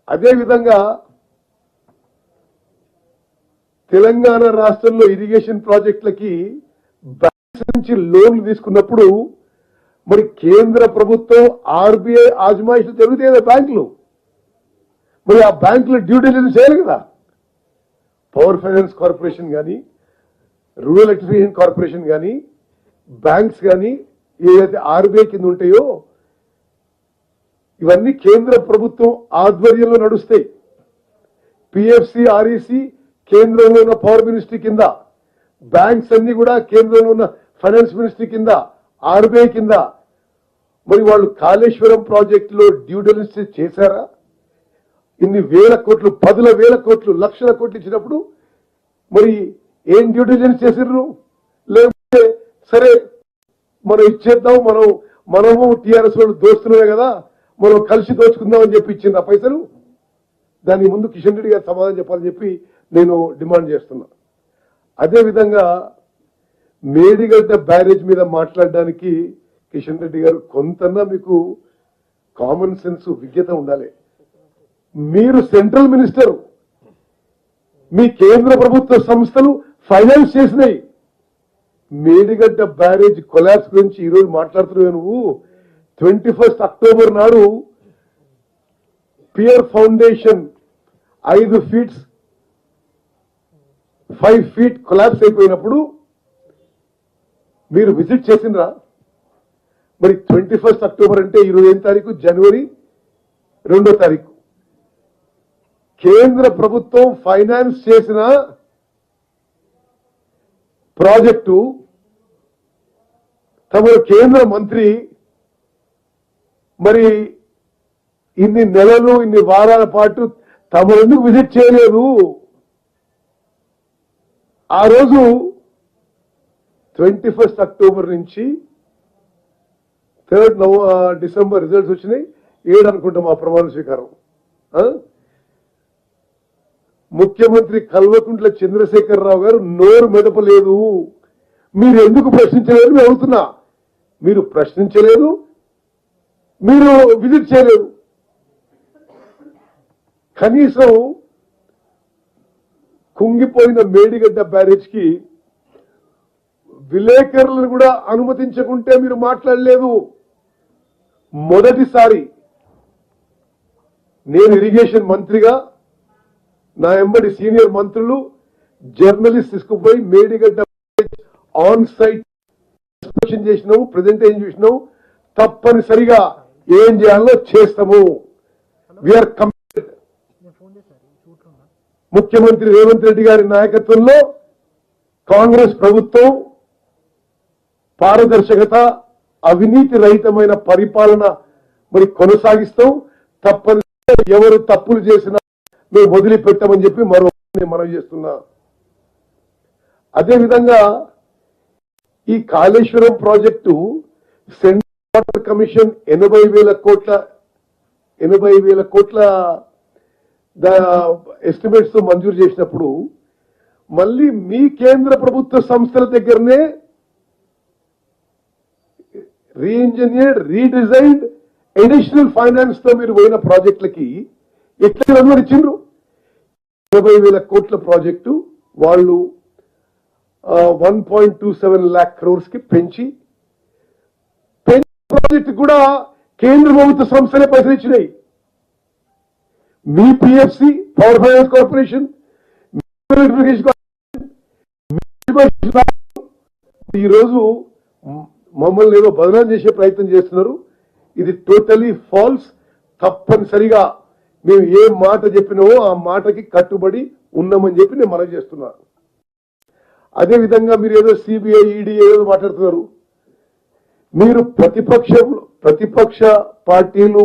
అదేవిధంగా తెలంగాణ రాష్ట్రంలో irrigation ప్రాజెక్టులకి banks నుంచి లోన్లు తీసుకున్నప్పుడు మరి కేంద్ర ప్రభుత్వం ఆర్బీఐ ఆజమాయిషీలు జరుగుతాయి కదా బ్యాంకులు, మరి ఆ బ్యాంకులు డ్యూ డిలిజెన్స్ చేయాలి కదా. పవర్ ఫైనాన్స్ కార్పొరేషన్ కానీ, రూరల్ ఎలక్ట్రిఫికేషన్ కార్పొరేషన్ కానీ, బ్యాంక్స్ కానీ ఏదైతే ఆర్బీఐ కింద ఉంటాయో ఇవన్నీ కేంద్ర ప్రభుత్వం ఆధ్వర్యంలో నడుస్తాయి. పిఎఫ్సి, ఆర్ఈసి కేంద్రంలో ఉన్న పవర్ మినిస్ట్రీ కింద, బ్యాంక్స్ అన్ని కూడా కేంద్రంలో ఉన్న ఫైనాన్స్ మినిస్ట్రీ కింద, ఆర్బీఐ కింద. మరి వాళ్ళు కాళేశ్వరం ప్రాజెక్టులో డ్యూ డిలిజెన్స్ చేశారా? ఇన్ని వేల కోట్లు, పదుల వేల కోట్లు, లక్షల కోట్లు ఇచ్చినప్పుడు మరి ఏం డ్యూ డిలిజెన్స్ చేసిర్రు? లేకపోతే సరే మనం ఇచ్చేద్దాం, మనము టీఆర్ఎస్ వాళ్ళు దోస్తులే కదా, మనం కలిసి దోచుకుందాం అని చెప్పి ఇచ్చింది ఆ పైసలు. దాని ముందు కిషన్ రెడ్డి గారు సమాధానం చెప్పాలని చెప్పి నేను డిమాండ్ చేస్తున్నా. అదేవిధంగా మేడిగడ్డ బ్యారేజ్ మీద మాట్లాడడానికి కిషన్ రెడ్డి గారు కొంతన్నా మీకు కామన్ సెన్స్, విజ్ఞత ఉండాలి. మీరు సెంట్రల్ మినిస్టర్, మీ కేంద్ర ప్రభుత్వ సంస్థలు ఫైనాన్స్ చేసినాయి. మేడిగడ్డ బ్యారేజ్ కొలాప్స్ గురించి ఈరోజు మాట్లాడుతున్నావు నువ్వు. 21 అక్టోబర్ నాడు పియర్ ఫౌండేషన్ 5 ఫీట్ కొలాప్స్ అయిపోయినప్పుడు మీరు విజిట్ చేసిండ్రా? మరి 21 అక్టోబర్ అంటే 25 తారీఖు, జనవరి 2వ తారీఖు కేంద్ర ప్రభుత్వం ఫైనాన్స్ చేసిన ప్రాజెక్టు తమ కేంద్ర మంత్రి మరి ఇన్ని నెలలు, ఇన్ని వారాల పాటు తమను ఎందుకు విజిట్ చేయలేదు? ఆ రోజు 21 అక్టోబర్ నుంచి 3 డిసెంబర్ రిజల్ట్స్ వచ్చినాయి. 7 అనుకుంటాం ఆ ప్రమాణ స్వీకారం. ముఖ్యమంత్రి కల్వకుంట్ల చంద్రశేఖరరావు గారు నోరు మెదపలేదు. మీరు ఎందుకు ప్రశ్నించలేదు మేము అడుగుతున్నా. మీరు ప్రశ్నించలేదు, మీరు విజిట్ చేయలేదు. కనీసం కుంగిపోయిన మేడిగడ్డ బ్యారేజ్ కి విలేకరులను కూడా అనుమతించకుంటే మీరు మాట్లాడలేదు. మొదటిసారి నేను ఇరిగేషన్ మంత్రిగా నా ఎంబడి సీనియర్ మంత్రులు, జర్నలిస్ట్ తీసుకుపోయి మేడిగడ్డ ఆన్ సైట్ ఇన్స్పెక్షన్ చేసినాము, ప్రెజెంటేషన్ చేసినాము. తప్పనిసరిగా ఏం చేయాలో చేస్తాము. We are committed. ముఖ్యమంత్రి రేవంత్ రెడ్డి గారి నాయకత్వంలో కాంగ్రెస్ ప్రభుత్వం పారదర్శకత, అవినీతి రహితమైన పరిపాలన మరి కొనసాగిస్తాం. తప్పనిసరిగా ఎవరు తప్పులు చేసినా మేము వదిలిపెట్టమని చెప్పి మనవి చేస్తున్నా. అదేవిధంగా ఈ Kaleshwaram project central water commission 80,000 కోట్ల ఎస్టిమేట్స్ తో మంజూరు చేసినప్పుడు మళ్ళీ మీ కేంద్ర ప్రభుత్వ సంస్థల దగ్గరనే రీఇంజనీర్డ్, రీడిజైన్డ్, అడిషనల్ ఫైనాన్స్ తో మీరు పోయిన ప్రాజెక్టులకి ఎట్లా అనుమతించారు? 80,000 కోట్ల ప్రాజెక్టు వాళ్ళు 1.27 lakh crores కి పెంచి ప్రాజెక్టు కూడా కేంద్ర ప్రభుత్వ సంస్థలే పైసలు ఇచ్చినాయి. మీ పిఎఫ్సి, పవర్ ఫైనాన్స్ కార్పొరేషన్, ఈరోజు మమ్మల్ని ఏదో బదనాం చేసే ప్రయత్నం చేస్తున్నారు. ఇది టోటలీ ఫాల్స్. తప్పనిసరిగా మేము ఏ మాట చెప్పినామో ఆ మాటకి కట్టుబడి ఉన్నామని చెప్పి నేను మనవి చేస్తున్నాను. అదేవిధంగా మీరు ఏదో సిబిఐ, ఈడీ ఏదో మాట్లాడుతున్నారు. మీరు ప్రతిపక్ష పార్టీలు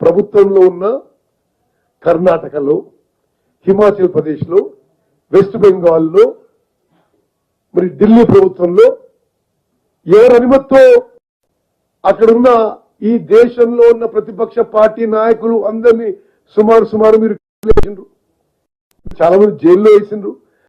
ప్రభుత్వంలో ఉన్న కర్ణాటకలో, హిమాచల్ ప్రదేశ్లో, వెస్ట్ బెంగాల్లో, మరి ఢిల్లీ ప్రభుత్వంలో ఎవరి అనుమతితో అక్కడున్న ఈ దేశంలో ఉన్న ప్రతిపక్ష పార్టీ నాయకులు అందరినీ సుమారు మీరు చాలా మంది జైల్లో వేసిండ్రు.